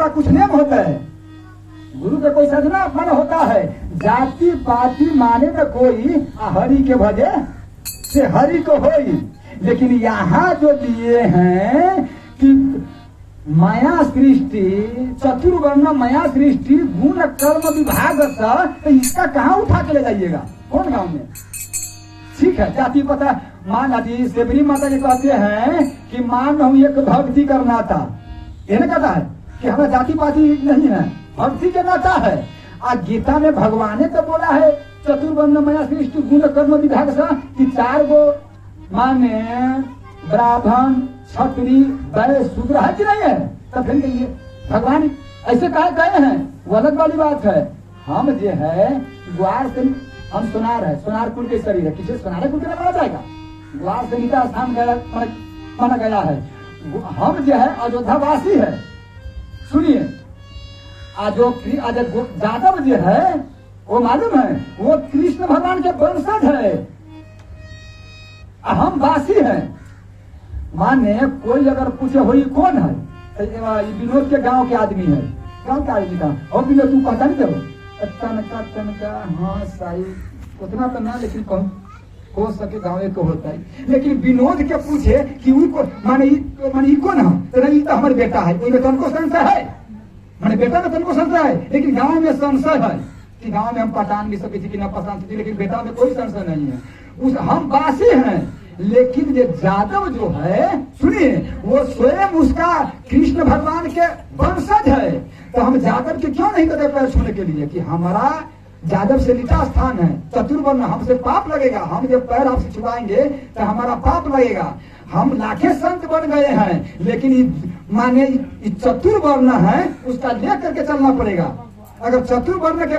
का कुछ नियम होता है, गुरु का कोई साधना मन होता है। जाति पाति माने न कोई, हरि के भजे से हरि को होई। लेकिन यहाँ जो दिए हैं कि माया सृष्टि, चतुर्वर्ण माया सृष्टि गुण कर्म विभाग, तो इसका कहाँ उठा के ले जाइएगा, कौन गांव में? ठीक है, जाति पता मान आदि सेबरी माता जी कहते हैं कि मान हूं एक भक्ति का नाता, ये ना कहता है कि हमें जाति पाति नहीं है, भक्ति के नाता है। आज गीता में भगवान ने तो बोला है चतुर्वर्ण माया सृष्टि गुण कर्म विभाग से कि 4 गो माने ब्राह्मण क्षत्रिय वैश्य शूद्र है कि नहीं है? तब फिर कहिए भगवान ऐसे कहे हैं, वो अलग वाली बात है। हम जो है द्वार से हम सुनार है, सुनार कुल के शरीर है, किसी सुनार कुल के माना जाएगा, द्वार से नीता स्थान माना गया है। हम जो है अयोध्या वासी है। सुनिए, जादव जो है वो मालूम है वो कृष्ण भगवान के वंशज है, हम वासी है। माने कोई अगर पूछे हो ये कौन है, विनोद के गांव के आदमी है, गांव के आदमी का, और विनोद तू पता नहीं करो तनका हाँ साई उतना तो ना, लेकिन कौन हो सके गाँव को होता है। लेकिन विनोद के पूछे कि माने कौन है, तो नहीं तो हमारे बेटा है, कोई तनको संशय है, माने बेटा में तनको संशय है, लेकिन गाँव में संशय है कि गाँव में हम पहचान भी सके कि न पहचान सके, लेकिन बेटा में कोई संशय नहीं है। उस हम वासी हैं, लेकिन ये जादव जो है सुनिए वो स्वयं उसका कृष्ण भगवान के वंशज है। तो हम जादव के क्यों नहीं करते पैर छूने के लिए कि हमारा जादव से नीचा स्थान है, चतुर्वर्ण हमसे पाप लगेगा, हम जब पैर आपसे छुआएंगे तो हमारा पाप लगेगा। हम लाखे संत बन गए हैं, लेकिन माने चतुर्वर्ण है उसका लेकर के चलना पड़ेगा। अगर चतुर्वर्ण के,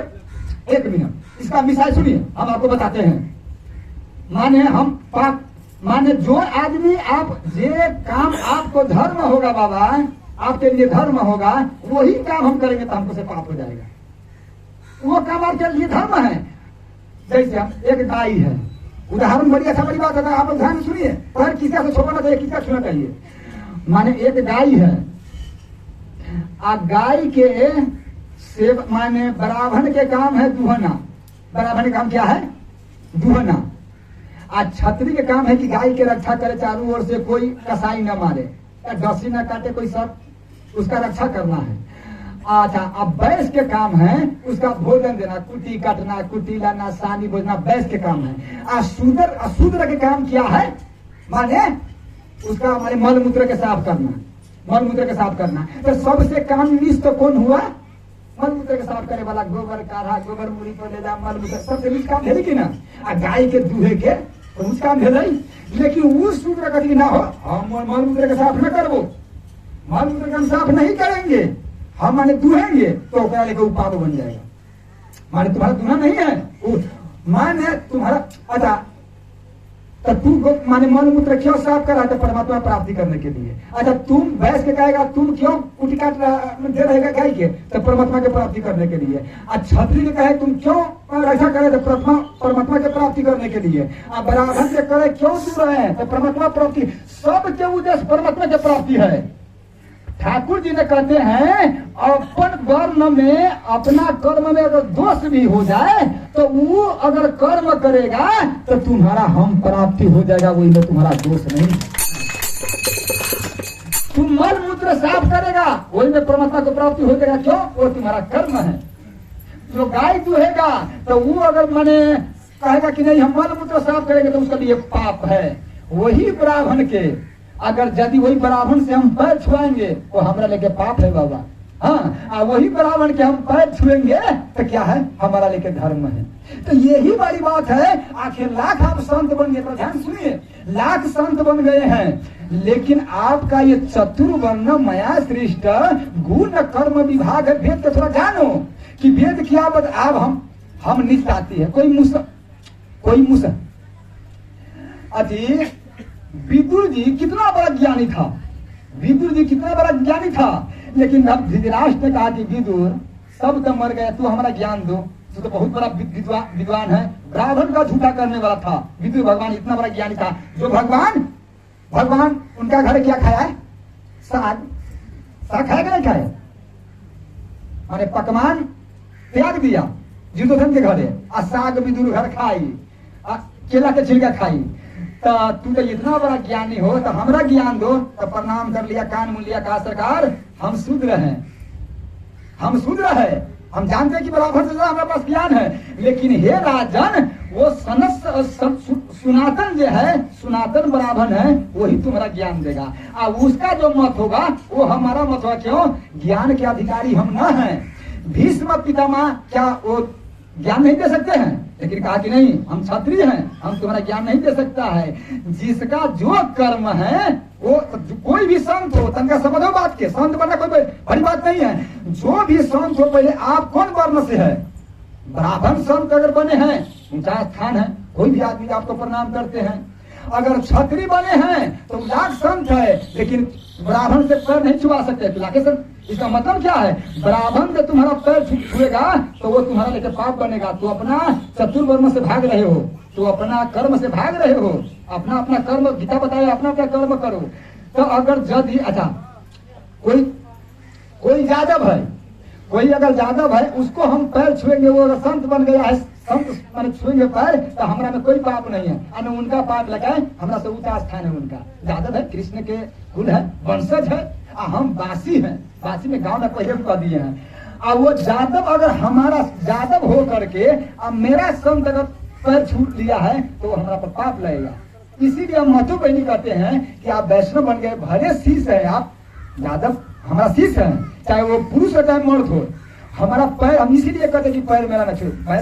एक मिनट इसका मिसाल सुनिए, हम आपको बताते हैं। माने हम पाप, माने जो आदमी आप जे काम आपको धर्म होगा बाबा, आपके लिए धर्म होगा, वही काम हम करेंगे तो हमको से पाप हो जाएगा। वो काम आपके लिए धर्म है। जैसे एक गाय है, उदाहरण बड़ी अच्छा बड़ी बात है, आप ध्यान सुनिए, पर किसी से छोड़ना चाहिए, किसका छूना चाहिए। माने एक गाय है, गाय के सेव माने ब्राह्मण के काम है दुहना, ब्राह्मण का काम क्या है? दुहना। आज क्षत्रिय के काम है कि गाय के रक्षा करे, चारों ओर से कोई कसाई न मारे, डसी न काटे, कोई सब उसका रक्षा करना है। अच्छा, अब वैश्य के काम है उसका भोजन देना, कुटी काटना, कुटी लाना, सानी बोझना, वैश्य के काम है। शूद्र के काम क्या है? माने उसका माने मल मूत्र के साफ करना, मल मूत्र के साफ करना। तो सबसे काम निष्ठ तो कौन हुआ? मल मूत्र के साफ करे वाला, गोबर काढ़ा, गोबर मुड़ी पर ले जा, मल मूत्र सबसे निष्ठ काम है कि ना। गाय के दूहे के तो उस काम है, लेकिन उस शूद्र का ना हो, हम मल मूत्र के साफ न करबो, मल मूत्र का हम साफ नहीं करेंगे, हम माने दुहेंगे तो ओकरा लेके वो पाप बन जाएगा। माने तुम्हारा दुना नहीं है, माने तुम्हारा अच्छा, तो तू माने मल मूत्र क्यों साफ करा? तो परमात्मा प्राप्ति करने के लिए। अच्छा, तुम भैंस के कहेगा तुम क्यों कुटी काट दे रहेगा गाय के? तो परमात्मा के प्राप्ति करने के लिए। क्षत्रिय के कहे तुम क्यों रक्षा करे? तो परमात्मा के प्राप्ति करने के लिए। ब्राह्मण के करे क्यों दूर रहे? तो परमात्मा प्राप्ति, सबके उद्देश्य परमात्मा के प्राप्ति है। ठाकुर जी ने कहते हैं अपन वर्ण में, अपना कर्म में अगर दोष भी हो जाए तो वो अगर कर्म करेगा तो तुम्हारा हम प्राप्ति हो जाएगा, वही में तुम्हारा दोष नहीं। तुम मल मूत्र साफ करेगा वही में परमात्मा को प्राप्ति हो जाएगा। क्यों? वो तुम्हारा कर्म है। जो गाय दुहेगा तो वो अगर माने कहेगा कि नहीं हम मल मूत्र साफ करेंगे तो उसका लिए पाप है। वही ब्राह्मण के अगर यदि वही ब्राह्मण से हम पैर छुआएंगे तो हमारा लेके पाप है बाबा। हाँ, वही ब्राह्मण के हम पैर छुएंगे तो क्या है? हमारा लेके धर्म है। तो यही बड़ी बात है। आखिर लाख आप संत बन गए, तो ध्यान सुनिए, लाख संत बन गए हैं, लेकिन आपका ये चतुर्वर्ण माया सृष्ट गुण कर्म विभाग है। वेद का थोड़ा जानो कि वेद क्या अब हम निष्ठ आती है। कोई मुसा अति विदुर जी कितना बड़ा ज्ञानी था, विदुर जी कितना बड़ा ज्ञानी था, लेकिन अब धृतराष्ट्र ने कहा कि विदुर सब तो मर गए, तू हमारा ज्ञान दो, तू तो बहुत बड़ा विद्वान है। ब्राह्मण का झूठा करने वाला था विदुर। भगवान इतना बड़ा ज्ञानी था जो भगवान उनका घर क्या खाया है? साग खाया कि नहीं खाया? माने पकवान त्याग दिया दुर्योधन के घरे, आ साग विदुर घर खाई, आ केला के छिलका खाई। तो तू तो इतना बड़ा ज्ञानी हो तो हमरा ज्ञान दो। तो प्रणाम कर लिया, कान मुन लिया, कहा सरकार हम शूद्र हैं, हम शूद्र है, हम जानते हैं कि ब्राह्मण से ज्यादा हमारे पास ज्ञान है, लेकिन हे राजन वो सनातन जो है, सनातन ब्राह्मण है, वही तुम्हारा ज्ञान देगा। और उसका जो मत होगा वो हमारा मत होगा। क्यों? ज्ञान के अधिकारी हम न हैं। भीष्म पितामह क्या वो ज्ञान नहीं दे सकते हैं? लेकिन कहा कि नहीं, हम क्षत्रिय हैं, हम तुम्हारा ज्ञान नहीं दे सकता है। जिसका जो कर्म है वो कोई भी संत हो, तनका समझो बात के, संत बनना कोई बड़ी बात नहीं है। जो भी संत हो, पहले आप कौन वर्ण से है? ब्राह्मण संत अगर बने हैं, ऊंचा स्थान है, कोई भी आदमी आपको प्रणाम करते हैं। अगर क्षत्रिय बने हैं तो लाख संत है, लेकिन ब्राह्मण से पैर नहीं छुआ सकते, तो लाखे संत। इसका मतलब क्या है? ब्राह्मण से तुम्हारा पैर छुएगा तो वो तुम्हारा लेकर पाप बनेगा। तो अपना चतुर्वर्म से भाग रहे हो, तो अपना कर्म से भाग रहे हो, अपना अपना कर्म, गीता बताया अपना अपना कर्म करो। तो अगर यदि अच्छा कोई यादव है, कोई अगर यादव है, उसको हम पैर छुएंगे, वो अगर संत बन गया है, संत मैंने छुएंगे पैर, तो हमरा में कोई पाप नहीं है। अन उनका पाप लगाए, हमरा से ऊंचा स्थान है उनका। यादव है, कृष्ण के कुल है, वंशज है, हम बासी हैं, बासी में गांव में पहले कह दिए हैं। और वो यादव अगर हमारा यादव हो करके अब मेरा संत अगर पैर छूट लिया है तो हमारा पर पाप लगेगा। इसीलिए हम महत्व बहनी कहते हैं कि आप वैष्णव बन गए, भले शीश है, आप यादव हमारा शीश है, चाहे वो पुरुष हो चाहे मर्द हो, हमारा पैर, हम इसीलिए कहते हैं कि पैर मेरा न छूटे।